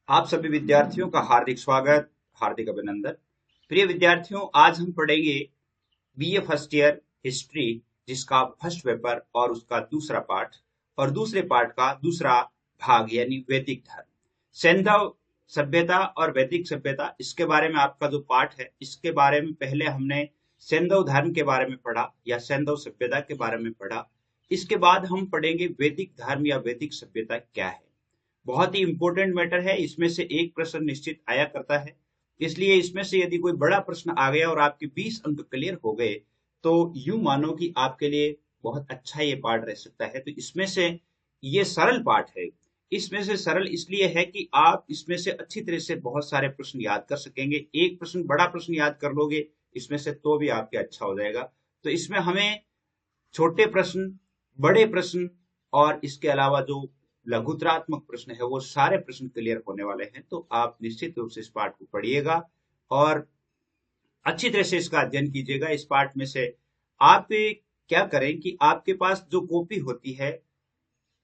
आप सभी विद्यार्थियों का हार्दिक स्वागत, हार्दिक अभिनंदन। प्रिय विद्यार्थियों, आज हम पढ़ेंगे बीए फर्स्ट ईयर हिस्ट्री, जिसका फर्स्ट पेपर और उसका दूसरा पार्ट और दूसरे पार्ट का दूसरा भाग यानी वैदिक धर्म, सैंधव सभ्यता और वैदिक सभ्यता। इसके बारे में आपका जो पार्ट है, इसके बारे में पहले हमने सैंधव धर्म के बारे में पढ़ा या सैंधव सभ्यता के बारे में पढ़ा। इसके बाद हम पढ़ेंगे वैदिक धर्म या वैदिक सभ्यता क्या है। बहुत ही इंपॉर्टेंट मैटर है, इसमें से एक प्रश्न निश्चित आया करता है। इसलिए इसमें से यदि कोई बड़ा प्रश्न आ गया और आपके 20 अंक क्लियर हो गए, तो यूं मानो कि आपके लिए बहुत अच्छा ये पार्ट रह सकता है। तो इसमें से ये सरल पार्ट है। इसमें से सरल इसलिए है कि आप इसमें से अच्छी तरह से बहुत सारे प्रश्न याद कर सकेंगे। एक प्रश्न, बड़ा प्रश्न याद कर लोगे इसमें से, तो भी आपके अच्छा हो जाएगा। तो इसमें हमें छोटे प्रश्न, बड़े प्रश्न और इसके अलावा जो लघुतरात्मक प्रश्न है, वो सारे प्रश्न क्लियर होने वाले हैं। तो आप निश्चित रूप से इस पाठ को पढ़िएगा और अच्छी तरह से इसका अध्ययन कीजिएगा। इस पाठ में से आप क्या करें कि आपके पास जो कॉपी होती है,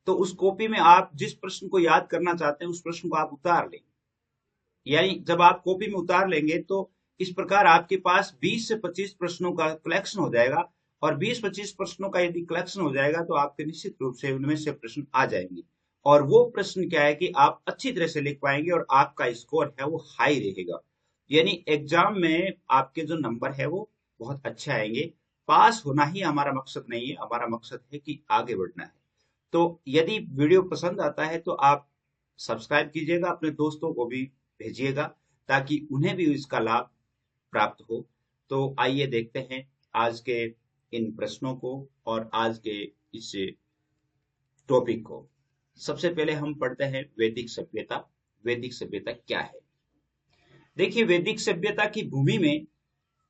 तो उस कॉपी में आप जिस प्रश्न को याद करना चाहते हैं उस प्रश्न को आप उतार लें। यानी जब आप कॉपी में उतार लेंगे तो इस प्रकार आपके पास 20 से 25 प्रश्नों का कलेक्शन हो जाएगा। और 20-25 प्रश्नों का यदि कलेक्शन हो जाएगा तो आपके निश्चित रूप से उनमें से प्रश्न आ जाएंगे। और वो प्रश्न क्या है कि आप अच्छी तरह से लिख पाएंगे और आपका स्कोर है वो हाई रहेगा। यानी एग्जाम में आपके जो नंबर है वो बहुत अच्छे आएंगे। पास होना ही हमारा मकसद नहीं है, हमारा मकसद है कि आगे बढ़ना है। तो यदि वीडियो पसंद आता है तो आप सब्सक्राइब कीजिएगा, अपने दोस्तों को भी भेजिएगा ताकि उन्हें भी इसका लाभ प्राप्त हो। तो आइए देखते हैं आज के इन प्रश्नों को और आज के इस टॉपिक को। सबसे पहले हम पढ़ते हैं वैदिक सभ्यता। वैदिक सभ्यता क्या है? देखिए, वैदिक सभ्यता की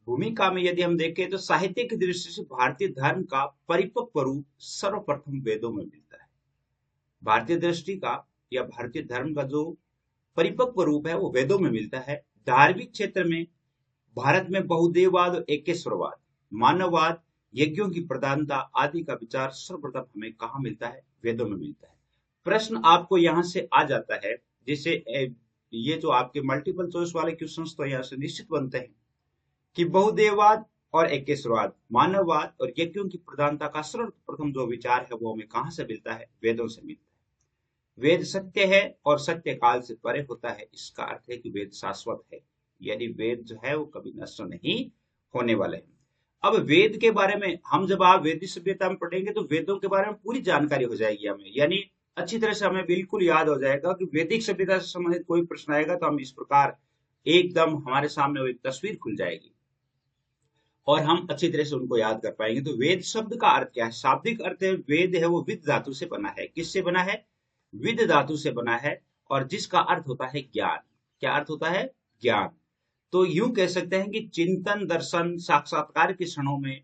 भूमिका में यदि हम देखें तो साहित्य की दृष्टि से भारतीय धर्म का परिपक्व रूप सर्वप्रथम वेदों में मिलता है। भारतीय दृष्टि का या भारतीय धर्म का जो परिपक्व रूप है वो वेदों में मिलता है। धार्मिक क्षेत्र में भारत में बहुदेववाद और एकेश्वरवाद, मानववाद, यज्ञों की प्रधानता आदि का विचार सर्वप्रथम हमें कहाँ मिलता है? वेदों में मिलता है। प्रश्न आपको यहाँ से आ जाता है, जैसे ये जो आपके मल्टीपल चॉइस वाले क्वेश्चंस तो यहाँ से निश्चित बनते हैं कि बहुदेववाद और एकेश्वरवाद, मानववाद और यज्ञों की प्रधानता का सर्वप्रथम जो विचार है वो हमें कहाँ से मिलता है? वेदों से मिलता है। वेद सत्य है और सत्य काल से परे होता है। इसका अर्थ है कि वेद शाश्वत है, यानी वेद जो है वो कभी नष्ट नहीं होने वाले हैं। अब वेद के बारे में हम जब आप वैदिक सभ्यता में पढ़ेंगे तो वेदों के बारे में पूरी जानकारी हो जाएगी हमें, यानी अच्छी तरह से हमें बिल्कुल याद हो जाएगा कि वैदिक सभ्यता से संबंधित कोई प्रश्न आएगा तो हम इस प्रकार एकदम हमारे सामने वो एक तस्वीर खुल जाएगी और हम अच्छी तरह से उनको याद कर पाएंगे। तो वेद शब्द का अर्थ क्या है? शाब्दिक अर्थ है वेद है वो विद धातु से बना है। किससे बना है? विद धातु से बना है, और जिसका अर्थ होता है ज्ञान। क्या अर्थ होता है? ज्ञान। तो यूं कह सकते हैं कि चिंतन, दर्शन, साक्षात्कार के क्षणों में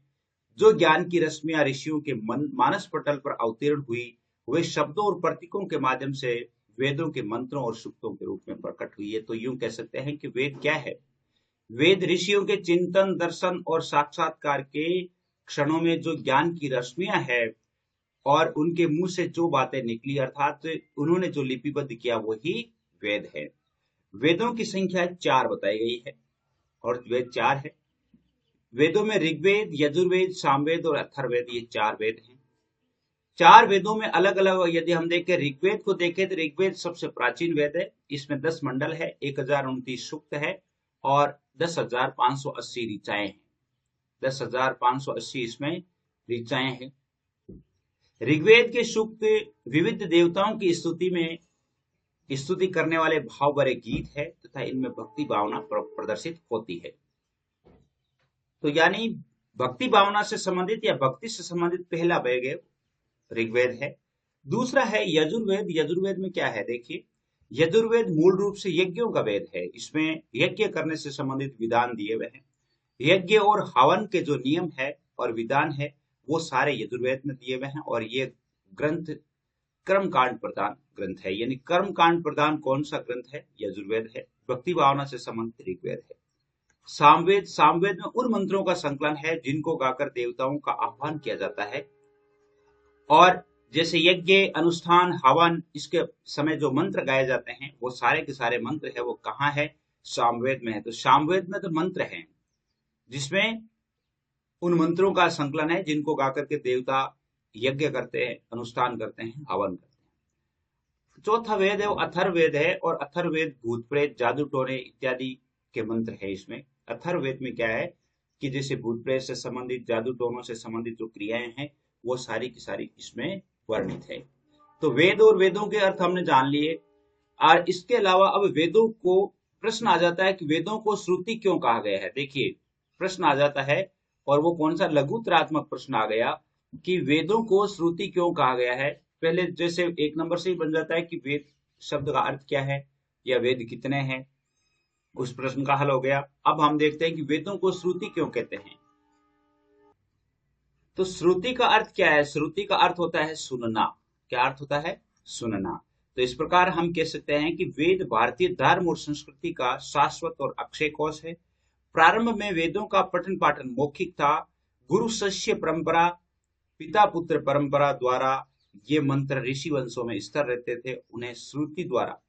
जो ज्ञान की रश्मियां ऋषियों के मानस पटल पर अवतीर्ण हुई, वे शब्दों और प्रतीकों के माध्यम से वेदों के मंत्रों और सूक्तों के रूप में प्रकट हुई है। तो यूं कह सकते हैं कि वेद क्या है? वेद ऋषियों के चिंतन, दर्शन और साक्षात्कार के क्षणों में जो ज्ञान की रश्मियां है और उनके मुंह से जो बातें निकली, अर्थात उन्होंने जो लिपिबद्ध किया वही वेद है। वेदों की संख्या 4 बताई गई है और वेद 4 है। वेदों में ऋग्वेद, यजुर्वेद, सामवेद और अथर्ववेद, ये 4 वेद हैं। 4 वेदों में अलग अलग यदि हम देखें, ऋग्वेद को देखें तो ऋग्वेद सबसे प्राचीन वेद है। इसमें 10 मंडल है, 1029 सूक्त है और 10,580 ऋचाएं हैं। 10,580 इसमें ऋचाएं हैं। ऋग्वेद के सूक्त विविध देवताओं की स्तुति करने वाले भाव भरे गीत है तथा इनमें भक्ति भावना प्रदर्शित होती है। तो यानी भक्ति भावना से संबंधित या भक्ति से संबंधित पहला वेद ऋग्वेद है। दूसरा है यजुर्वेद। यजुर्वेद में क्या है? देखिए, यजुर्वेद मूल रूप से यज्ञों का वेद है। इसमें यज्ञ करने से संबंधित विधान दिए हुए हैं। यज्ञ और हवन के जो नियम है और विधान है वो सारे यजुर्वेद में दिए हुए हैं। और ये ग्रंथ कर्मकांड प्रधान ग्रंथ है, यानी कर्मकांड प्रधान कौन सा ग्रंथ है? यजुर्वेद है। भक्ति भावना से संबंधित ऋग्वेद है। सामवेद में उन मंत्रों का संकलन है जिनको गाकर देवताओं का आह्वान किया जाता है। और जैसे यज्ञ, अनुष्ठान, हवन, इसके समय जो मंत्र गाए जाते हैं वो सारे के सारे मंत्र है वो कहाँ है? सामवेद में है। तो सामवेद में तो मंत्र हैं जिसमें उन मंत्रों का संकलन है जिनको गा करके देवता यज्ञ करते हैं, अनुष्ठान करते हैं, हवन करते हैं। चौथा वेद है वो अथर्ववेद है, और अथर्ववेद भूत प्रेत, जादू टोने इत्यादि के मंत्र है इसमें। अथर्ववेद में क्या है कि जैसे भूत प्रेत से संबंधित, जादू टोनों से संबंधित जो क्रियाएं हैं वो सारी की सारी इसमें वर्णित है। तो वेद और वेदों के अर्थ हमने जान लिए। और इसके अलावा अब वेदों को प्रश्न आ जाता है कि वेदों को श्रुति क्यों कहा गया है। देखिए प्रश्न आ जाता है, और वो कौन सा लघुतरात्मक प्रश्न आ गया कि वेदों को श्रुति क्यों कहा गया है। पहले जैसे एक नंबर से ही बन जाता है कि वेद शब्द का अर्थ क्या है या वेद कितने हैं, उस प्रश्न का हल हो गया। अब हम देखते हैं कि वेदों को श्रुति क्यों कहते हैं। तो श्रुति का अर्थ क्या है? श्रुति का अर्थ होता है सुनना। क्या अर्थ होता है? सुनना। तो इस प्रकार हम कह सकते हैं कि वेद भारतीय धर्म और संस्कृति का शाश्वत और अक्षय कोश है। प्रारंभ में वेदों का पठन पाठन मौखिक था। गुरु शिष्य परंपरा, पिता पुत्र परंपरा द्वारा ये मंत्र ऋषि वंशों में स्थिर रहते थे। उन्हें श्रुति द्वारा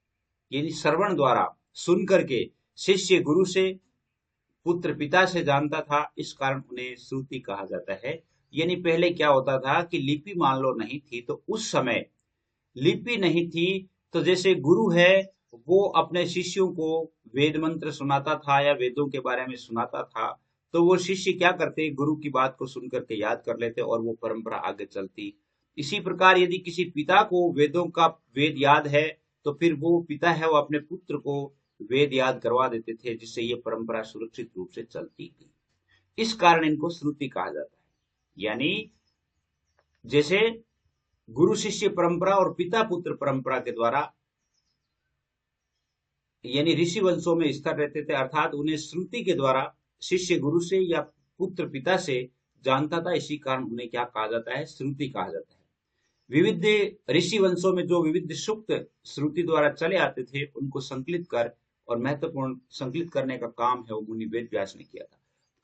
यानी श्रवण द्वारा सुन करके शिष्य गुरु से, पुत्र पिता से जानता था, इस कारण उन्हें श्रुति कहा जाता है। यानी पहले क्या होता था कि लिपि मान लो नहीं थी, तो उस समय लिपि नहीं थी, तो जैसे गुरु है वो अपने शिष्यों को वेद मंत्र सुनाता था या वेदों के बारे में सुनाता था, तो वो शिष्य क्या करते, गुरु की बात को सुन करके याद कर लेते और वो परंपरा आगे चलती। इसी प्रकार यदि किसी पिता को वेदों का वेद याद है तो फिर वो पिता है वो अपने पुत्र को वेद याद करवा देते थे, जिससे ये परंपरा सुरक्षित रूप से चलती थी। इस कारण इनको श्रुति कहा जाता है। यानी जैसे गुरु शिष्य परंपरा और पिता पुत्र परंपरा के द्वारा यानी ऋषि वंशों में स्थिर रहते थे, अर्थात उन्हें श्रुति के द्वारा शिष्य गुरु से या पुत्र पिता से जानता था। इसी कारण उन्हें क्या कहा जाता है? श्रुति कहा जाता है। विविध ऋषि वंशों में जो विविध सूक्त श्रुति द्वारा चले आते थे उनको संकलित कर और महत्वपूर्ण संकलित करने का काम है वो मुनि वेद व्यास ने किया था।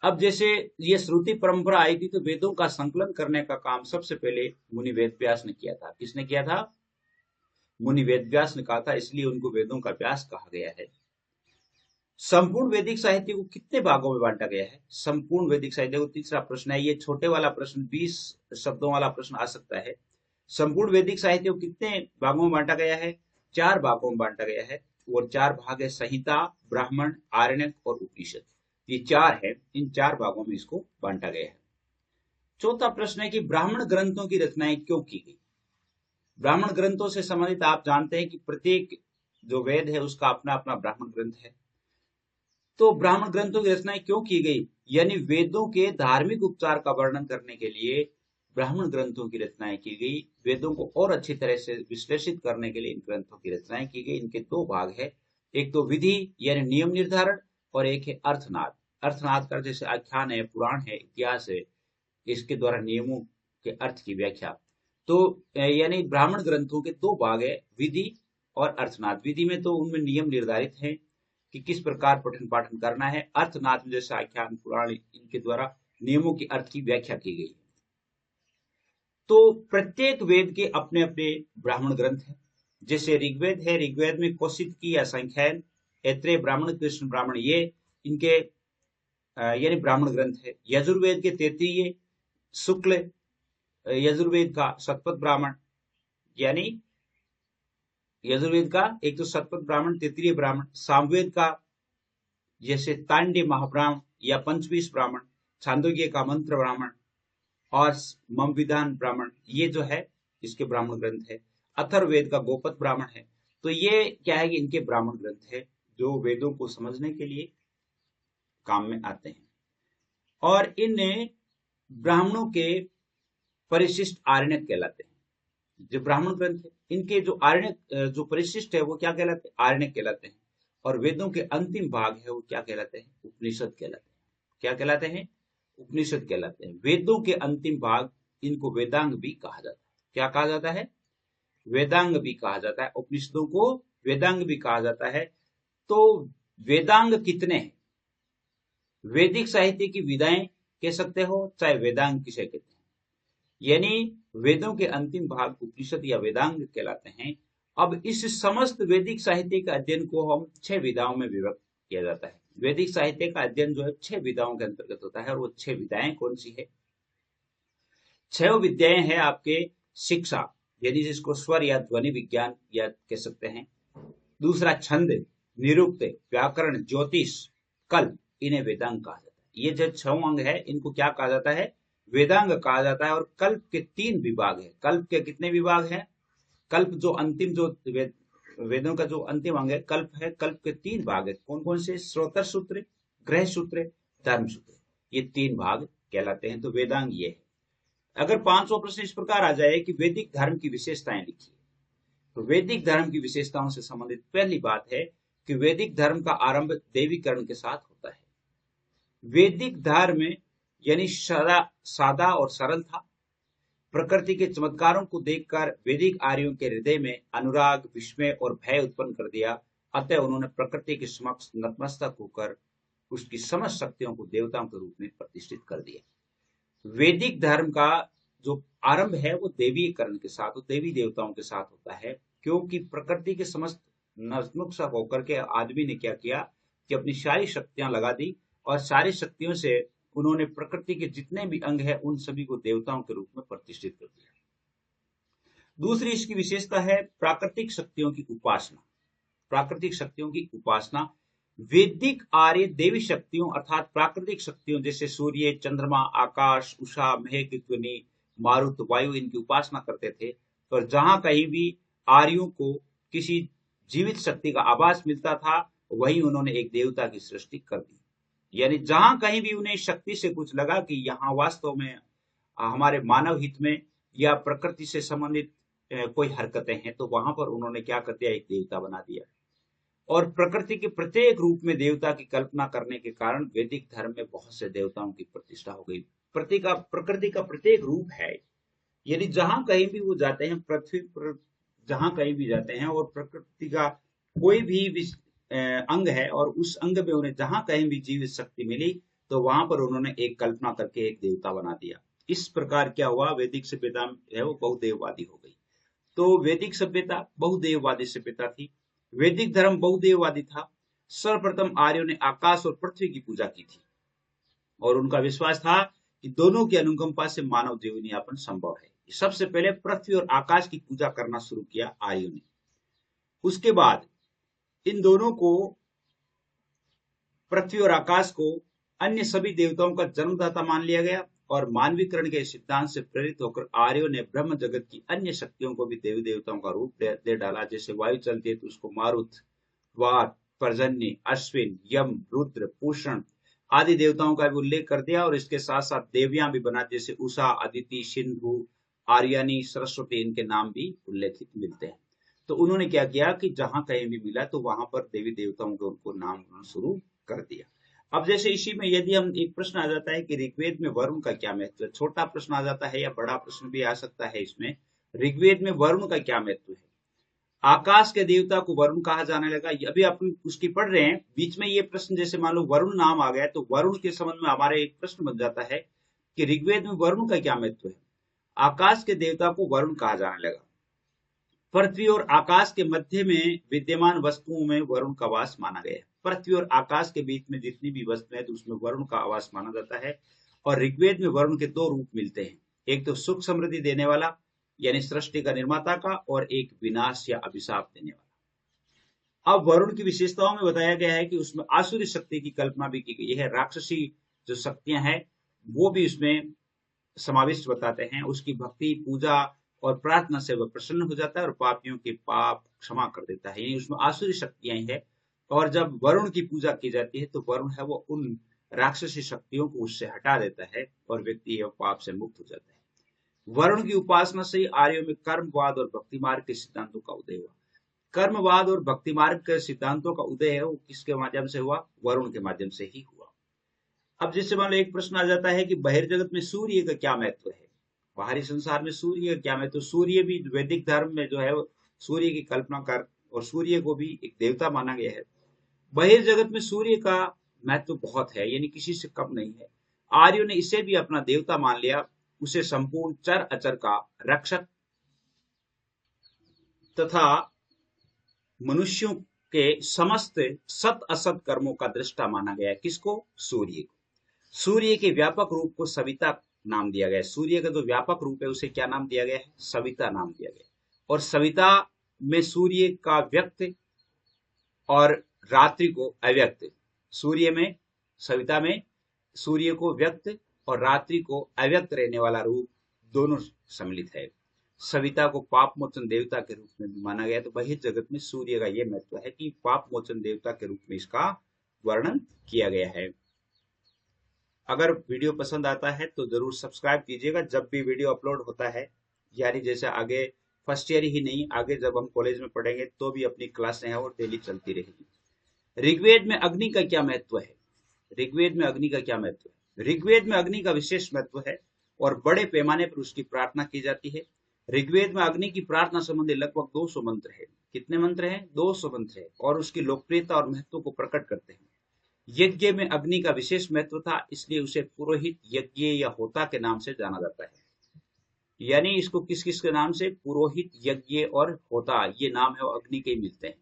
अब जैसे ये श्रुति परंपरा आई थी तो वेदों का संकलन करने का काम सबसे पहले मुनि वेद व्यास ने किया था। किसने किया था? मुनि वेद व्यास ने कहा था, इसलिए उनको वेदों का व्यास कहा गया है। संपूर्ण वैदिक साहित्य को कितने भागों में बांटा गया है? संपूर्ण वैदिक साहित्य को, तीसरा प्रश्न है, ये छोटे वाला प्रश्न 20 शब्दों वाला प्रश्न आ सकता है। संपूर्ण वैदिक साहित्य को कितने भागों में बांटा गया है? 4 भागों में बांटा गया है, और 4 भाग है संहिता, ब्राह्मण, आरण्यक और उपनिषद। ये 4 है, इन 4 भागों में इसको बांटा गया है। चौथा प्रश्न है कि ब्राह्मण ग्रंथों की रचनाएं क्यों की गई? ब्राह्मण ग्रंथों से संबंधित आप जानते हैं कि प्रत्येक जो वेद है उसका अपना अपना ब्राह्मण ग्रंथ है। तो ब्राह्मण ग्रंथों की रचनाएं क्यों की गई? यानी वेदों के धार्मिक उपचार का वर्णन करने के लिए ब्राह्मण ग्रंथों की रचनाएं की गई। वेदों को और अच्छी तरह से विश्लेषित करने के लिए इन ग्रंथों की रचनाएं की गई। इनके 2 भाग है, एक तो विधि यानी नियम निर्धारण, और एक है अर्थनाद। अर्थनाद का जैसे आख्यान है, पुराण है, इतिहास है, इसके द्वारा नियमों के अर्थ की व्याख्या। तो यानी ब्राह्मण ग्रंथों के 2 भाग है, विधि और अर्थनाद। विधि में तो उनमें नियम निर्धारित है कि किस प्रकार पठन पाठन करना है। अर्थनाद में जैसे आख्यान, पुराण, इनके द्वारा नियमों के अर्थ की व्याख्या की गई है। तो प्रत्येक वेद के अपने अपने ब्राह्मण ग्रंथ हैं। जैसे ऋग्वेद है, ऋग्वेद में कौशिकी या संख्यान, ऐत्रेय ब्राह्मण, कृष्ण ब्राह्मण, ये इनके यानी ब्राह्मण ग्रंथ है। यजुर्वेद के 33 शुक्ल यजुर्वेद का शतपथ ब्राह्मण, यानी यजुर्वेद का एक तो शतपथ ब्राह्मण, 33 ब्राह्मण। सामवेद का जैसे तांड्य महाब्राह्मण या पंचवीस ब्राह्मण, छांदोग्य का मंत्र ब्राह्मण और मम विधान ब्राह्मण, ये जो है इसके ब्राह्मण ग्रंथ है। अथर्ववेद का गोपत ब्राह्मण है। तो ये क्या है कि इनके ब्राह्मण ग्रंथ है जो वेदों को समझने के लिए काम में आते हैं। और इन ब्राह्मणों के परिशिष्ट आरण्यक कहलाते हैं। जो ब्राह्मण ग्रंथ है इनके जो आरण्यक जो परिशिष्ट है वो क्या कहलाते हैं? आरण्यक कहलाते हैं। और वेदों के अंतिम भाग है वो क्या कहलाते हैं? उपनिषद कहलाते हैं। क्या कहलाते हैं? उपनिषद कहलाते हैं। वेदों के अंतिम भाग, इनको वेदांग भी कहा जाता है। क्या कहा जाता है? वेदांग भी कहा जाता है। उपनिषदों को वेदांग भी कहा जाता है। तो वेदांग कितने हैं? वैदिक साहित्य की विधाएं कह सकते हो, चाहे वेदांग किसे कहते हैं। यानी वेदों के अंतिम भाग उपनिषद या वेदांग कहलाते हैं। अब इस समस्त वैदिक साहित्य के अध्ययन को हम 6 विधाओं में विभक्त किया जाता है। वैदिक साहित्य का अध्ययन जो है 6 विधाओं के अंतर्गत होता है, और वो 6 विधाएं कौन सी है? 6 विद्याएं हैं आपके शिक्षा, यानी जिसको स्वर या ध्वनि विज्ञान या कह सकते हैं। दूसरा छंद, निरुक्त, व्याकरण, ज्योतिष, कल्प, इन्हें वेदांग कहा जाता है। ये जो 6 अंग है इनको क्या कहा जाता है? वेदांग कहा जाता है। और कल्प के 3 विभाग है। कल्प के कितने विभाग हैं? कल्प जो अंतिम जो वेदों का जो अंतिम अंग है कल्प है, कल्प के 3 भाग है। कौन कौन से? श्रोत्र सूत्र, ग्रह सूत्र, धर्म सूत्र, ये 3 भाग कहलाते हैं। तो वेदांग ये है। अगर 5वां प्रश्न इस प्रकार आ जाए कि वैदिक धर्म की विशेषताएं लिखिए, तो वैदिक धर्म की विशेषताओं से संबंधित पहली बात है कि वैदिक धर्म का आरंभ देवीकरण के साथ होता है। वैदिक धर्म यानी सादा और सरल था। प्रकृति के चमत्कारों को देखकर वैदिक आर्यों के हृदय में अनुराग, विस्मय और भय उत्पन्न कर दिया। अतः उन्होंने प्रकृति के समक्ष नतमस्तक होकर उसकी समस्त शक्तियों को देवताओं के रूप में प्रतिष्ठित कर दिया। वैदिक धर्म का जो आरंभ है वो देवीकरण के साथ, देवी देवताओं के साथ होता है। क्योंकि प्रकृति के समस्त नतमस्तक होकर के आदमी ने क्या किया कि अपनी सारी शक्तियां लगा दी, और सारी शक्तियों से उन्होंने प्रकृति के जितने भी अंग हैं उन सभी को देवताओं के रूप में प्रतिष्ठित कर दिया। दूसरी इसकी विशेषता है प्राकृतिक शक्तियों की उपासना। प्राकृतिक शक्तियों की उपासना, वैदिक आर्य देवी शक्तियों अर्थात प्राकृतिक शक्तियों जैसे सूर्य, चंद्रमा, आकाश, उषा, मेघ, ध्वनि, मारुत, वायु, इनकी उपासना करते थे। तो जहां कहीं भी आर्यों को किसी जीवित शक्ति का आभास मिलता था, वहीं उन्होंने एक देवता की सृष्टि कर दी। यानी जहां कहीं भी उन्हें शक्ति से कुछ लगा कि यहाँ वास्तव में हमारे मानव हित में या प्रकृति से संबंधित कोई हरकतें हैं, तो वहां पर उन्होंने क्या कर दिया? एक देवता बना दिया। और प्रकृति के प्रत्येक रूप में देवता की कल्पना करने के कारण वैदिक धर्म में बहुत से देवताओं की प्रतिष्ठा हो गई। प्रकृति का प्रत्येक रूप है, यानी जहां कहीं भी वो जाते हैं, पृथ्वी पर जहां कहीं भी जाते हैं और प्रकृति का कोई भी अंग है और उस अंग में उन्हें जहां कहीं भी जीवित शक्ति मिली, तो वहां पर उन्होंने एक कल्पना करके एक देवता बना दिया। इस प्रकार क्या हुआ? वैदिक सभ्यता है वो बहुदेववादी हो गई। तो वैदिक सभ्यता बहुदेववादी सभ्यता थी। वैदिक धर्म बहुदेववादी था। सर्वप्रथम आर्यों ने आकाश और पृथ्वी की पूजा की थी, और उनका विश्वास था कि दोनों की अनुकंपा से मानव जीवन यापन संभव है। सबसे पहले पृथ्वी और आकाश की पूजा करना शुरू किया आर्यों ने। उसके बाद इन दोनों को, पृथ्वी और आकाश को, अन्य सभी देवताओं का जन्मदाता मान लिया गया, और मानवीकरण के सिद्धांत से प्रेरित होकर आर्यों ने ब्रह्म जगत की अन्य शक्तियों को भी देवी देवताओं का रूप दे डाला। जैसे वायु चलती है तो उसको मारुत, वात, पर्जन्य, अश्विन, यम, रुद्र, पूषण आदि देवताओं का भी उल्लेख कर दिया, और इसके साथ साथ देवियां भी बना, जैसे उषा, अदिति, सिंधु, आर्यानी, सरस्वती, इनके नाम भी उल्लेखित मिलते हैं। तो उन्होंने क्या किया कि जहां कहीं भी मिला तो वहां पर देवी देवताओं के उनको नाम शुरू कर दिया। अब जैसे इसी में यदि हम एक प्रश्न आ जाता है कि ऋग्वेद में वरुण का क्या महत्व है, छोटा प्रश्न आ जाता है या बड़ा प्रश्न भी आ सकता है इसमें, ऋग्वेद में वरुण का क्या महत्व है? आकाश के देवता को वरुण कहा जाने लगा। अभी अपन उसकी पढ़ रहे हैं, बीच में ये प्रश्न जैसे मान लो वरुण नाम आ गया, तो वरुण के संबंध में हमारे एक प्रश्न बन जाता है कि ऋग्वेद में वरुण का क्या महत्व है? आकाश के देवता को वरुण कहा जाने लगा। पृथ्वी और आकाश के मध्य में विद्यमान वस्तुओं में वरुण का वास माना गया है। पृथ्वी और आकाश के बीच में जितनी भी वस्तु है तो उसमें वरुण का आवास माना जाता है। और ऋग्वेद में वरुण के 2 रूप मिलते हैं, एक तो सुख समृद्धि देने वाला यानी सृष्टि का निर्माता का, और एक विनाश या अभिशाप देने वाला। अब वरुण की विशेषताओं में बताया गया है कि उसमें आसुरी शक्ति की कल्पना भी की गई है। राक्षसी जो शक्तियां हैं वो भी उसमें समाविष्ट बताते हैं। उसकी भक्ति, पूजा और प्रार्थना से वह प्रसन्न हो जाता है और पापियों के पाप क्षमा कर देता है, यानी उसमें आसुरी शक्तियां ही है। और जब वरुण की पूजा की जाती है तो वरुण है वो उन राक्षसी शक्तियों को उससे हटा देता है और व्यक्ति पाप से मुक्त हो जाता है। वरुण की उपासना से ही आर्यों में कर्मवाद और भक्ति मार्ग के सिद्धांतों का उदय हुआ। कर्मवाद और भक्ति मार्ग के सिद्धांतों का उदय है वो किसके माध्यम से हुआ? वरुण के माध्यम से ही हुआ। अब जैसे मान लो एक प्रश्न आ जाता है कि बहिर्जगत में सूर्य का क्या महत्व है? बाहरी संसार में सूर्य का क्या महत्व? सूर्य भी वैदिक धर्म में जो है सूर्य की कल्पना कर, और सूर्य को भी एक देवता माना गया है। बहिर्जगत में सूर्य का महत्व बहुत है, यानी किसी से कम नहीं है। आर्यों ने इसे भी अपना देवता मान लिया, उसे संपूर्ण चर अचर का रक्षक तथा मनुष्यों के समस्त सत असत कर्मों का दृष्टा माना गया है। किसको? सूर्य को। सूर्य के व्यापक रूप को सविता नाम दिया गया है। सूर्य का जो व्यापक रूप है उसे क्या नाम दिया गया है? सविता नाम दिया गया है। और सविता में सूर्य का व्यक्त और रात्रि को अव्यक्त, सूर्य में, सविता में सूर्य को व्यक्त और रात्रि को अव्यक्त रहने वाला रूप दोनों सम्मिलित है। सविता को पाप मोचन देवता के रूप में भी माना गया। तो बहिर् जगत में सूर्य का यह महत्व है कि पाप मोचन देवता के रूप में इसका वर्णन किया गया है। अगर वीडियो पसंद आता है तो जरूर सब्सक्राइब कीजिएगा। जब भी वीडियो अपलोड होता है, यानी जैसे आगे फर्स्ट ईयर ही नहीं, आगे जब हम कॉलेज में पढ़ेंगे तो भी अपनी क्लासें हैं वो डेली चलती रहेगी। ऋग्वेद में अग्नि का क्या महत्व है? ऋग्वेद में अग्नि का क्या महत्व है? ऋग्वेद में अग्नि का विशेष महत्व है और बड़े पैमाने पर उसकी प्रार्थना की जाती है। ऋग्वेद में अग्नि की प्रार्थना संबंधी लगभग 200 मंत्र है। कितने मंत्र हैं? 200 मंत्र है और उसकी लोकप्रियता और महत्व को प्रकट करते हैं। यज्ञ में अग्नि का विशेष महत्व था, इसलिए उसे पुरोहित यज्ञ या होता के नाम से जाना जाता है। यानी इसको किस किस के नाम से? पुरोहित, यज्ञ और होता, ये नाम है वो अग्नि के मिलते हैं।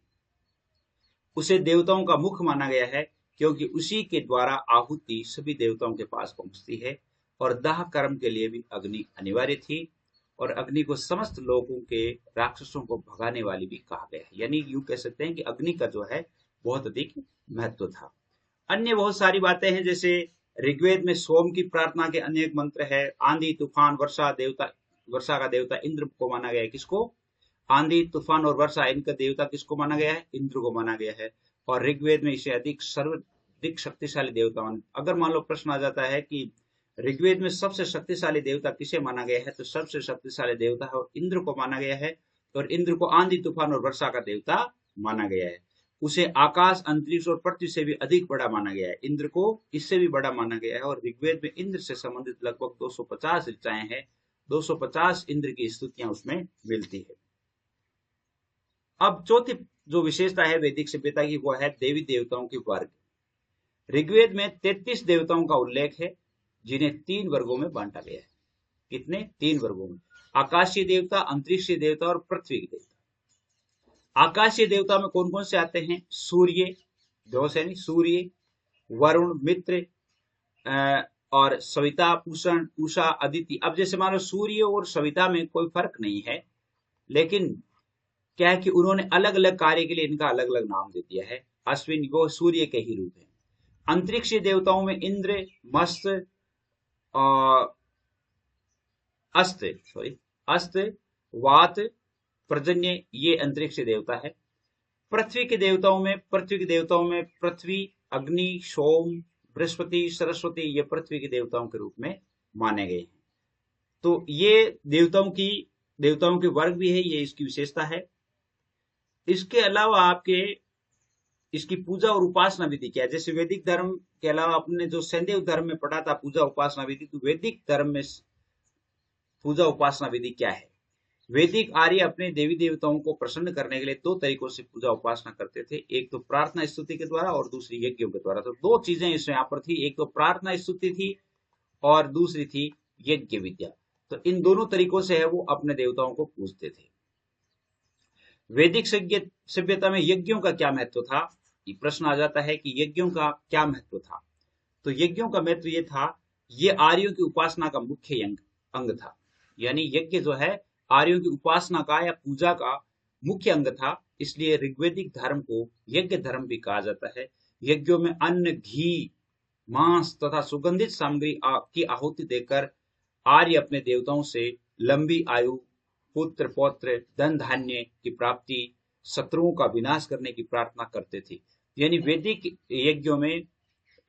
उसे देवताओं का मुख माना गया है क्योंकि उसी के द्वारा आहुति सभी देवताओं के पास पहुंचती है और दाह कर्म के लिए भी अग्नि अनिवार्य थी और अग्नि को समस्त लोगों के राक्षसों को भगाने वाली भी कहा गया है। यानी यूं कह सकते हैं कि अग्नि का जो है बहुत अधिक महत्व था। अन्य बहुत सारी बातें हैं, जैसे ऋग्वेद में सोम की प्रार्थना के अनेक मंत्र है। आंधी तूफान वर्षा का देवता इंद्र को माना गया है। किसको? आंधी तूफान और वर्षा, इनका देवता किसको माना गया है? इंद्र को माना गया है। और ऋग्वेद में इसे सर्वाधिक शक्तिशाली देवता माना। अगर मान लो प्रश्न आ जाता है कि ऋग्वेद में सबसे शक्तिशाली देवता किसे माना गया है, तो सबसे शक्तिशाली देवता है और इंद्र को माना गया है। और इंद्र को आंधी तूफान और वर्षा का देवता माना गया है। उसे आकाश, अंतरिक्ष और पृथ्वी से भी अधिक बड़ा माना गया है। इंद्र को इससे भी बड़ा माना गया है और ऋग्वेद में इंद्र से संबंधित लगभग 250 ऋचाएं हैं। 250 इंद्र की स्तुतियां उसमें मिलती है। अब चौथी जो विशेषता है वैदिक सभ्यता की, वो है देवी देवताओं के वर्ग। ऋग्वेद में 33 देवताओं का उल्लेख है जिन्हें 3 वर्गों में बांटा गया है। कितने? 3 वर्गों में। आकाशीय देवता, अंतरिक्षीय देवता और पृथ्वी के देवता। आकाशीय देवता में कौन कौन से आते हैं? सूर्य, दो से नहीं, सूर्य, वरुण, मित्र और सविता, पूषण, उषा, अदिति। अब जैसे मान लो सूर्य और सविता में कोई फर्क नहीं है, लेकिन क्या है कि उन्होंने अलग अलग कार्य के लिए इनका अलग अलग नाम दे दिया है। अश्विन वो सूर्य के ही रूप है। अंतरिक्षीय देवताओं में इंद्र, मस्त, अस्त, वात, पर्जन्य, ये अंतरिक्ष देवता है। पृथ्वी के देवताओं में पृथ्वी, अग्नि, सोम, बृहस्पति, सरस्वती, ये पृथ्वी के देवताओं के रूप में माने गए हैं। तो ये देवताओं के वर्ग भी है, ये इसकी विशेषता है। इसके अलावा आपके इसकी पूजा और उपासना विधि क्या है? जैसे वैदिक धर्म के अलावा अपने जो सैंधव धर्म में पढ़ा था पूजा उपासना विधि, तो वैदिक धर्म में पूजा उपासना विधि क्या है? वैदिक आर्य अपने देवी देवताओं को प्रसन्न करने के लिए 2 तरीकों से पूजा उपासना करते थे। एक तो प्रार्थना स्तुति के द्वारा और दूसरी यज्ञों के द्वारा। तो 2 चीजें इसमें यहाँ पर थी, एक तो प्रार्थना स्तुति थी और दूसरी थी यज्ञ विद्या। तो इन दोनों तरीकों से है वो अपने देवताओं को पूजते थे। वैदिक सभ्यता में यज्ञों का क्या महत्व था? ये प्रश्न आ जाता है कि यज्ञों का क्या महत्व था। तो यज्ञों का महत्व ये था, ये आर्यों की उपासना का मुख्य अंग था। यानी यज्ञ जो है आर्यों की उपासना का या पूजा का मुख्य अंग था, इसलिए ऋग्वैदिक धर्म को यज्ञ धर्म भी कहा जाता है। यज्ञों में अन्न, घी, मांस तथा सुगंधित सामग्री की आहुति देकर आर्य अपने देवताओं से लंबी आयु, पुत्र पौत्र, धन धान्य की प्राप्ति, शत्रुओं का विनाश करने की प्रार्थना करते थे। यानी वैदिक यज्ञों में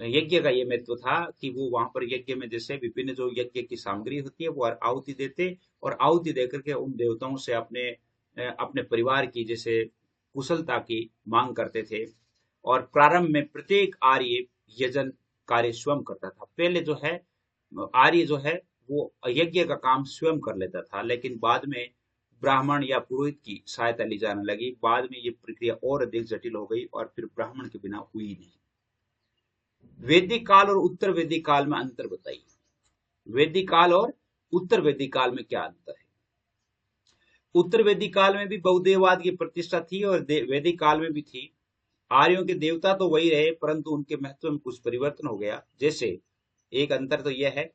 यज्ञ का ये महत्व था कि वो वहां पर यज्ञ में जैसे विभिन्न जो यज्ञ की सामग्री होती है वो आहुति देते और आहुति देकर के उन देवताओं से अपने परिवार की जैसे कुशलता की मांग करते थे। और प्रारंभ में प्रत्येक आर्य यजन कार्य स्वयं करता था। पहले जो है आर्य जो है वो यज्ञ का काम स्वयं कर लेता था, लेकिन बाद में ब्राह्मण या पुरोहित की सहायता ली जाने लगी। बाद में ये प्रक्रिया और अधिक जटिल हो गई और फिर ब्राह्मण के बिना हुई नहीं। वैदिक काल और उत्तर वैदिक काल में अंतर बताइए। वैदिक काल और उत्तर वैदिक काल में क्या अंतर है। उत्तर वैदिक काल में भी बहुदेववाद की प्रतिष्ठा थी और वैदिक काल में भी थी। आर्यों के देवता तो वही रहे, परंतु उनके महत्व में कुछ परिवर्तन हो गया। जैसे एक अंतर तो यह है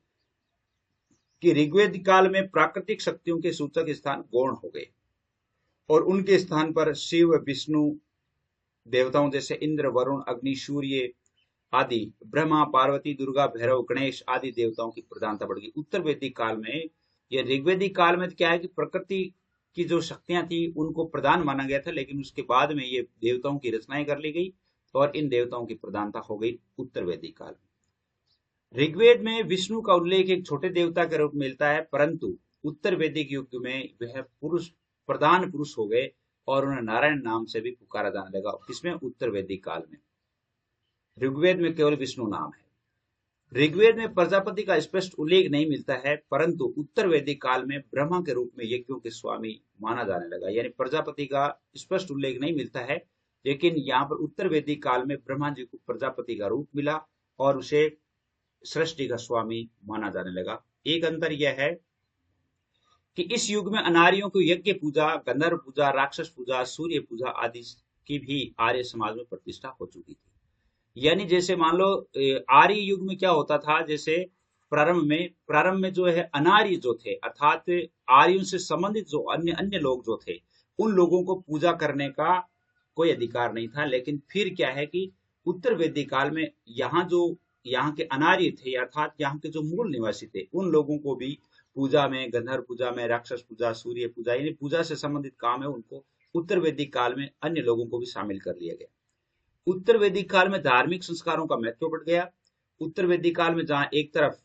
कि ऋग्वेद काल में प्राकृतिक शक्तियों के सूचक स्थान गौण हो गए और उनके स्थान पर शिव, विष्णु देवताओं जैसे इंद्र, वरुण, अग्नि, सूर्य आदि, ब्रह्मा, पार्वती, दुर्गा, भैरव, गणेश आदि देवताओं की प्रधानता बढ़ गई। उत्तर वैदिक काल में या ऋग्वेदिक काल में क्या है कि प्रकृति की जो शक्तियां थी उनको प्रधान माना गया था, लेकिन उसके बाद में ये देवताओं की रचनाएं कर ली गई और इन देवताओं की प्रधानता हो गई उत्तर वैदिक काल में। ऋग्वेद में विष्णु का उल्लेख एक छोटे देवता के रूप में मिलता है, परंतु उत्तर वैदिक युग में वह पुरुष प्रधान पुरुष हो गए और उन्हें नारायण नाम से भी पुकारा जाने लगा। किसमें? उत्तर वैदिक काल में। ऋग्वेद में केवल विष्णु नाम है। ऋग्वेद में प्रजापति का स्पष्ट उल्लेख नहीं मिलता है, परंतु उत्तर वैदिक काल में ब्रह्मा के रूप में यज्ञों के स्वामी माना जाने लगा। यानी प्रजापति का स्पष्ट उल्लेख नहीं मिलता है, लेकिन यहाँ पर उत्तर वैदिक काल में ब्रह्मा जी को प्रजापति का रूप मिला और उसे सृष्टि का स्वामी माना जाने लगा। एक अंतर यह है कि इस युग में अनारियों को यज्ञ पूजा, गंधर्व पूजा, राक्षस पूजा, सूर्य पूजा आदि की भी आर्य समाज में प्रतिष्ठा हो चुकी थी। यानी जैसे मान लो आर्य युग में क्या होता था, जैसे प्रारंभ में जो है अनार्य जो थे, अर्थात आर्यों से संबंधित जो अन्य लोग जो थे, उन लोगों को पूजा करने का कोई अधिकार नहीं था। लेकिन फिर क्या है कि उत्तर वैदिक काल में यहाँ के अनार्य थे, अर्थात यहाँ के जो मूल निवासी थे, उन लोगों को भी पूजा में, गंधर्व पूजा में, राक्षस पूजा, सूर्य पूजा, यानी पूजा से संबंधित काम है, उनको उत्तर वैदिक काल में अन्य लोगों को भी शामिल कर लिया गया। उत्तर वैदिक काल में धार्मिक संस्कारों का महत्व बढ़ गया। उत्तर वैदिक काल में जहां एक तरफ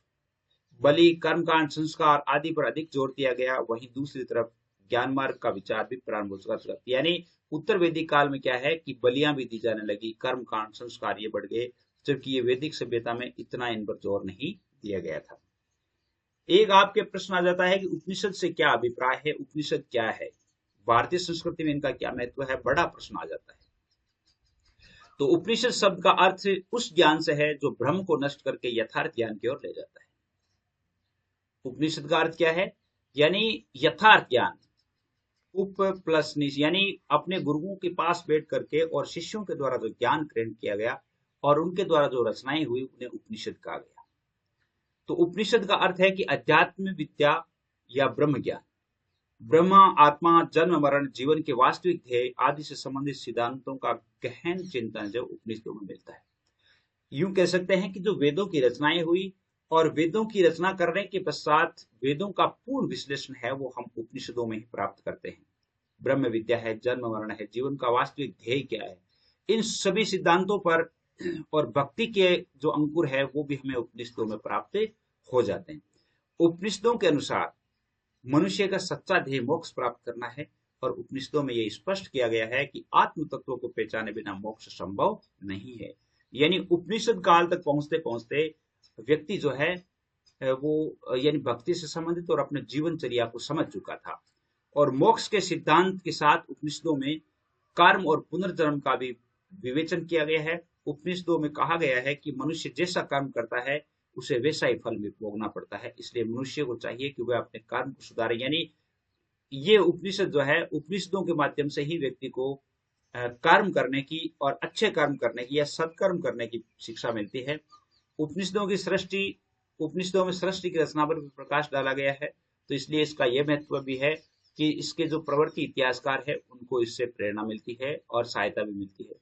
बलि, कर्मकांड, संस्कार आदि पर अधिक जोर दिया गया, वहीं दूसरी तरफ ज्ञान मार्ग का विचार भी प्रारंभ हो चुका। यानी उत्तर वैदिक काल में क्या है कि बलियां भी दी जाने लगी, कर्मकांड, संस्कार ये बढ़ गए, जबकि ये वैदिक सभ्यता में इतना इन पर जोर नहीं दिया गया था। एक आपके प्रश्न आ जाता है कि उपनिषद से क्या अभिप्राय है, उपनिषद क्या है, भारतीय संस्कृति में इनका क्या महत्व है, बड़ा प्रश्न आ जाता है। तो उपनिषद शब्द का अर्थ उस ज्ञान से है जो भ्रम को नष्ट करके यथार्थ ज्ञान की ओर ले जाता है। उपनिषद का अर्थ क्या है? यानी यथार्थ ज्ञान, उप प्लस निश, यानी अपने गुरुओं के पास बैठ करके और शिष्यों के द्वारा जो ज्ञान ग्रहण किया गया और उनके द्वारा जो रचनाएं हुई, उन्हें उपनिषद कहा गया। तो उपनिषद का अर्थ है कि अध्यात्म विद्या या ब्रह्म ज्ञान, ब्रह्मा, आत्मा, जन्म, मरण, जीवन के वास्तविक ध्येय आदि से संबंधित सिद्धांतों का गहन चिंतन जो उपनिषदों में मिलता है। यूं कह सकते हैं कि जो वेदों की रचनाएं हुई और वेदों की रचना करने के पश्चात वेदों का पूर्ण विश्लेषण है, वो हम उपनिषदों में ही प्राप्त करते हैं। ब्रह्म विद्या है, जन्म मरण है, जीवन का वास्तविक ध्येय क्या है, इन सभी सिद्धांतों पर और भक्ति के जो अंकुर है वो भी हमें उपनिषदों में प्राप्त हो जाते हैं। उपनिषदों के अनुसार मनुष्य का सच्चा ध्येय मोक्ष प्राप्त करना है और उपनिषदों में यह स्पष्ट किया गया है कि आत्म तत्वों को पहचाने बिना मोक्ष संभव नहीं है। यानी उपनिषद काल तक पहुंचते पहुंचते व्यक्ति जो है वो यानी भक्ति से संबंधित और अपने जीवनचर्या को समझ चुका था और मोक्ष के सिद्धांत के साथ उपनिषदों में कर्म और पुनर्जन्म का भी विवेचन किया गया है। उपनिषदों में कहा गया है कि मनुष्य जैसा कर्म करता है उसे वैसा ही फल भी भोगना पड़ता है, इसलिए मनुष्य को चाहिए कि वह अपने कर्म को सुधारे। यानी ये उपनिषद जो है, उपनिषदों के माध्यम से ही व्यक्ति को कर्म करने की और अच्छे कर्म करने की या सत्कर्म करने की शिक्षा मिलती है। उपनिषदों में सृष्टि की रचना पर भी प्रकाश डाला गया है, तो इसलिए इसका यह महत्व भी है कि इसके जो प्रवृत्ति इतिहासकार है उनको इससे प्रेरणा मिलती है और सहायता भी मिलती है।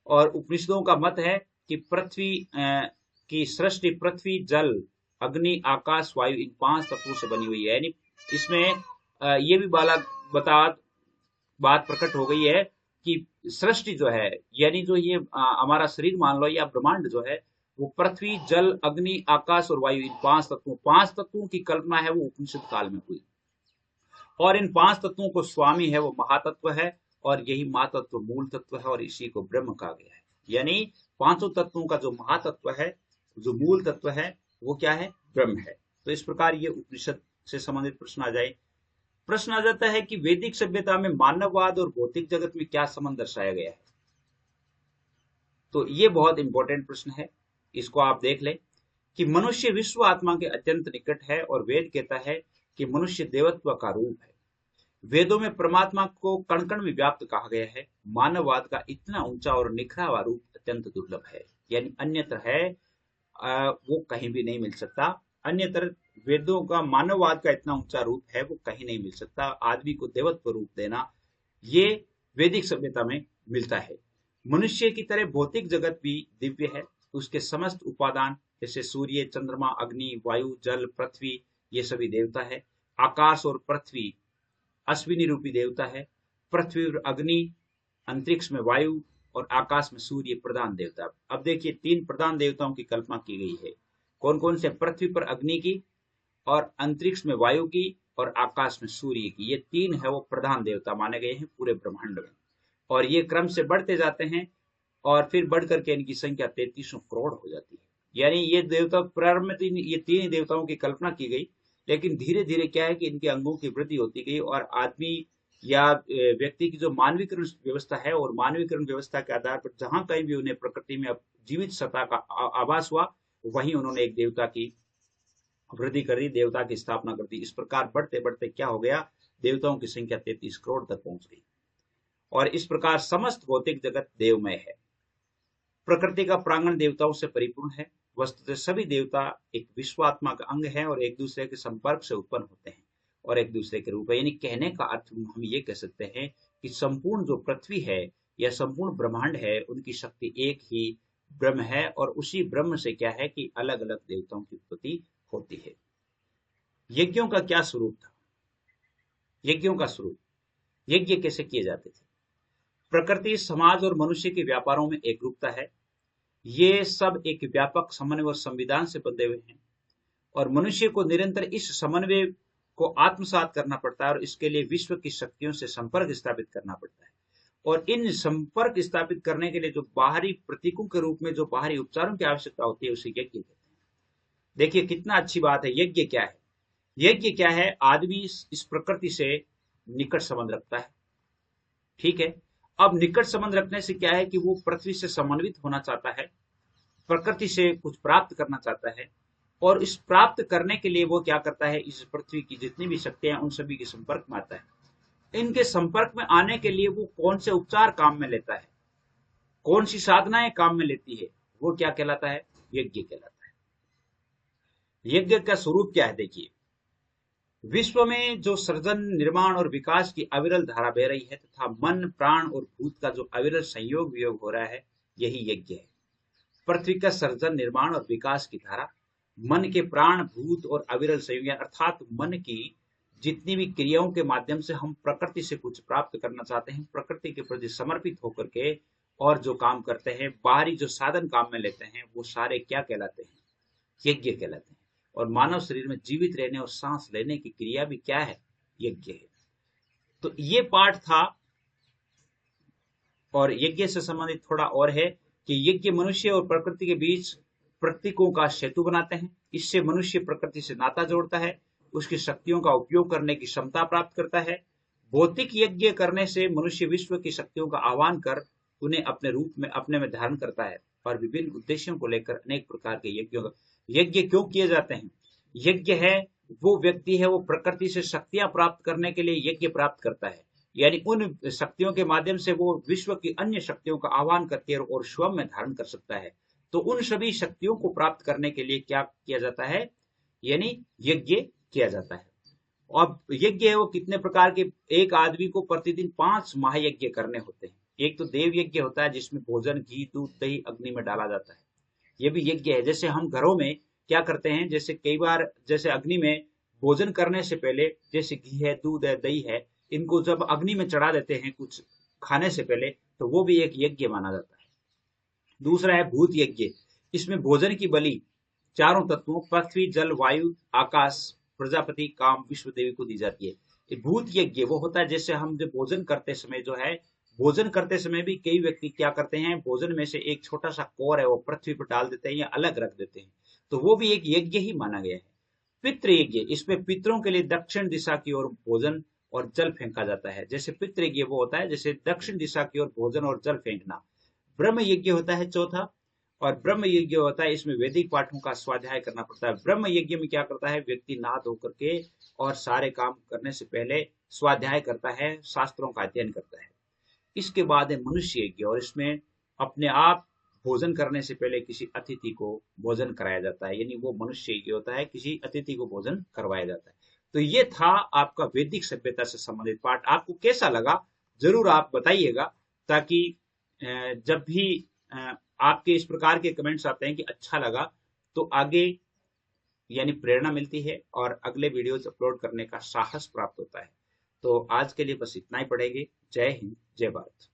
और उपनिषदों का मत है कि पृथ्वी की सृष्टि पृथ्वी, जल, अग्नि, आकाश, वायु इन 5 तत्वों से बनी हुई है। यानी इसमें ये भी बात प्रकट हो गई है कि सृष्टि जो है, यानी जो ये हमारा शरीर मान लो या ब्रह्मांड जो है, वो पृथ्वी, जल, अग्नि, आकाश और वायु इन 5 तत्वों की कल्पना है वो उपनिषद काल में हुई। और इन 5 तत्वों को स्वामी है वो महातत्व है और यही महातत्व मूल तत्व है और इसी को ब्रह्म कहा गया है। यानी 5 तत्वों का जो महातत्व है, जो मूल तत्व है, वो क्या है? ब्रह्म है। तो इस प्रकार ये उपनिषद से संबंधित प्रश्न आ जाता है कि वैदिक सभ्यता में मानववाद और भौतिक जगत में क्या संबंध दर्शाया गया है। तो ये बहुत इंपॉर्टेंट प्रश्न है, इसको आप देख लें कि मनुष्य विश्व आत्मा के अत्यंत निकट है और वेद कहता है कि मनुष्य देवत्व का रूप है। वेदों में परमात्मा को कण कण में व्याप्त कहा गया है। मानववाद का इतना ऊंचा और निखरा हुआ रूप अत्यंत दुर्लभ है, यानी अन्यत्र है, वो कहीं भी नहीं मिल सकता। अन्यत्र वेदों का मानववाद का इतना ऊंचा रूप है, वो कहीं नहीं मिल सकता। आदमी को देवत्व रूप देना, ये वैदिक सभ्यता में मिलता है। मनुष्य की तरह भौतिक जगत भी दिव्य है। उसके समस्त उपादान जैसे सूर्य, चंद्रमा, अग्नि, वायु, जल, पृथ्वी, ये सभी देवता है। आकाश और पृथ्वी अश्विनी रूपी देवता है। पृथ्वी और अग्नि, अंतरिक्ष में वायु और आकाश में सूर्य प्रधान देवता। अब देखिए, 3 प्रधान देवताओं की कल्पना की गई है। कौन कौन से? पृथ्वी पर अग्नि की, और अंतरिक्ष में वायु की, और आकाश में सूर्य की। ये 3 है वो प्रधान देवता माने गए हैं पूरे ब्रह्मांड में। और ये क्रम से बढ़ते जाते हैं और फिर बढ़ करके इनकी संख्या 33 करोड़ हो जाती है। यानी ये देवता प्रारंभ में ये 3 देवताओं की कल्पना की गई, लेकिन धीरे धीरे क्या है कि इनके अंगों की वृद्धि होती गई और आदमी या व्यक्ति की जो मानवीकरण व्यवस्था है, और मानवीकरण व्यवस्था के आधार पर जहां कहीं भी उन्हें प्रकृति में जीवित सत्ता का आभास हुआ, वहीं उन्होंने एक देवता की वृद्धि कर दी, देवता की स्थापना कर दी। इस प्रकार बढ़ते बढ़ते क्या हो गया, देवताओं की संख्या 33 करोड़ तक पहुंच गई। और इस प्रकार समस्त भौतिक जगत देवमय है। प्रकृति का प्रांगण देवताओं से परिपूर्ण है। वस्तुतः सभी देवता एक विश्वात्मा का अंग है और एक दूसरे के संपर्क से उत्पन्न होते हैं और एक दूसरे के रूप है। यानी कहने का अर्थ हम ये कह सकते हैं कि संपूर्ण जो पृथ्वी है या संपूर्ण ब्रह्मांड है, उनकी शक्ति एक ही ब्रह्म है, और उसी ब्रह्म से क्या है कि अलग अलग देवताओं की उत्पत्ति होती है। यज्ञों का क्या स्वरूप था? यज्ञों का स्वरूप, यज्ञ कैसे किए जाते थे? प्रकृति, समाज और मनुष्य के व्यापारों में एकरूपता है। ये सब एक व्यापक समन्वय और संविधान से बंधे हुए हैं, और मनुष्य को निरंतर इस समन्वय को आत्मसात करना पड़ता है और इसके लिए विश्व की शक्तियों से संपर्क स्थापित करना पड़ता है। और इन संपर्क स्थापित करने के लिए जो बाहरी प्रतीकों के रूप में जो बाहरी उपचारों की आवश्यकता होती है, उसे यज्ञ कहते हैं। देखिए कितना अच्छी बात है। यज्ञ क्या है? यज्ञ क्या है? आदमी इस प्रकृति से निकट संबंध रखता है, ठीक है। अब निकट संबंध रखने से क्या है कि वो पृथ्वी से समन्वित होना चाहता है, प्रकृति से कुछ प्राप्त करना चाहता है, और इस प्राप्त करने के लिए वो क्या करता है, इस पृथ्वी की जितनी भी शक्तियां हैं उन सभी के संपर्क में आता है। इनके संपर्क में आने के लिए वो कौन से उपचार काम में लेता है, कौन सी साधनाएं काम में लेती है, वो क्या कहलाता है? यज्ञ कहलाता है। यज्ञ का स्वरूप क्या है? देखिए, विश्व में जो सृजन, निर्माण और विकास की अविरल धारा बह रही है तथा मन, प्राण और भूत का जो अविरल संयोग वियोग हो रहा है, यही यज्ञ है। पृथ्वी का सृजन, निर्माण और विकास की धारा, मन के प्राण, भूत और अविरल संयोग, अर्थात मन की जितनी भी क्रियाओं के माध्यम से हम प्रकृति से कुछ प्राप्त करना चाहते हैं, प्रकृति के प्रति समर्पित होकर के और जो काम करते हैं, बाहरी जो साधन काम में लेते हैं, वो सारे क्या कहलाते हैं? यज्ञ कहलाते हैं। और मानव शरीर में जीवित रहने और सांस लेने की क्रिया भी क्या है? यज्ञ है। तो ये पाठ था, और यज्ञ से संबंधित थोड़ा और है कि यज्ञ मनुष्य और प्रकृति के बीच प्रतीकों का सेतु बनाते हैं। इससे मनुष्य प्रकृति से नाता जोड़ता है, उसकी शक्तियों का उपयोग करने की क्षमता प्राप्त करता है। भौतिक यज्ञ करने से मनुष्य विश्व की शक्तियों का आह्वान कर उन्हें अपने रूप में अपने में धारण करता है, और विभिन्न उद्देश्यों को लेकर अनेक प्रकार के यज्ञ क्यों किए जाते हैं? यज्ञ है वो व्यक्ति है, वो प्रकृति से शक्तियां प्राप्त करने के लिए यज्ञ प्राप्त करता है, यानी उन शक्तियों के माध्यम से वो विश्व की अन्य शक्तियों का आह्वान करके और स्वयं में धारण कर सकता है। तो उन सभी शक्तियों को प्राप्त करने के लिए क्या किया जाता है? यानी यज्ञ किया जाता है। और यज्ञ है वो कितने प्रकार के? एक आदमी को प्रतिदिन 5 महायज्ञ करने होते हैं। एक तो देव यज्ञ होता है, जिसमें भोजन, घी, दूध, दही अग्नि में डाला जाता है, ये भी यज्ञ है। जैसे हम घरों में क्या करते हैं, जैसे कई बार जैसे अग्नि में भोजन करने से पहले, जैसे घी है, दूध है, दही है, इनको जब अग्नि में चढ़ा देते हैं कुछ खाने से पहले, तो वो भी एक यज्ञ माना जाता है। दूसरा है भूत यज्ञ। इसमें भोजन की बलि चारों तत्वों पृथ्वी, जल, वायु, आकाश, प्रजापति, काम, विश्व देवी को दी जाती है। भूत यज्ञ वो होता है जैसे हम जब भोजन करते समय जो है, भोजन करते समय भी कई व्यक्ति क्या करते हैं, भोजन में से एक छोटा सा कोर है वो पृथ्वी पर डाल देते हैं या अलग रख देते हैं, तो वो भी एक यज्ञ ही माना गया है। पितृ यज्ञ, इसमें पितरों के लिए दक्षिण दिशा की ओर भोजन और जल फेंका जाता है। जैसे पितृ यज्ञ वो होता है जैसे दक्षिण दिशा की ओर भोजन और जल फेंकना। ब्रह्म यज्ञ होता है चौथा, और ब्रह्म यज्ञ होता है, इसमें वैदिक पाठों का स्वाध्याय करना पड़ता है। ब्रह्म यज्ञ में क्या करता है, व्यक्ति नहा धो करके और सारे काम करने से पहले स्वाध्याय करता है, शास्त्रों का अध्ययन करता है। इसके बाद है मनुष्य यज्ञ, और इसमें अपने आप भोजन करने से पहले किसी अतिथि को भोजन कराया जाता है, यानी वो मनुष्य यज्ञ होता है, किसी अतिथि को भोजन करवाया जाता है। तो ये था आपका वैदिक सभ्यता से संबंधित पाठ। आपको कैसा लगा जरूर आप बताइएगा, ताकि जब भी आपके इस प्रकार के कमेंट्स आते हैं कि अच्छा लगा, तो आगे यानी प्रेरणा मिलती है और अगले वीडियोस अपलोड करने का साहस प्राप्त होता है। तो आज के लिए बस इतना ही पड़ेगा। जय हिंद, जय भारत।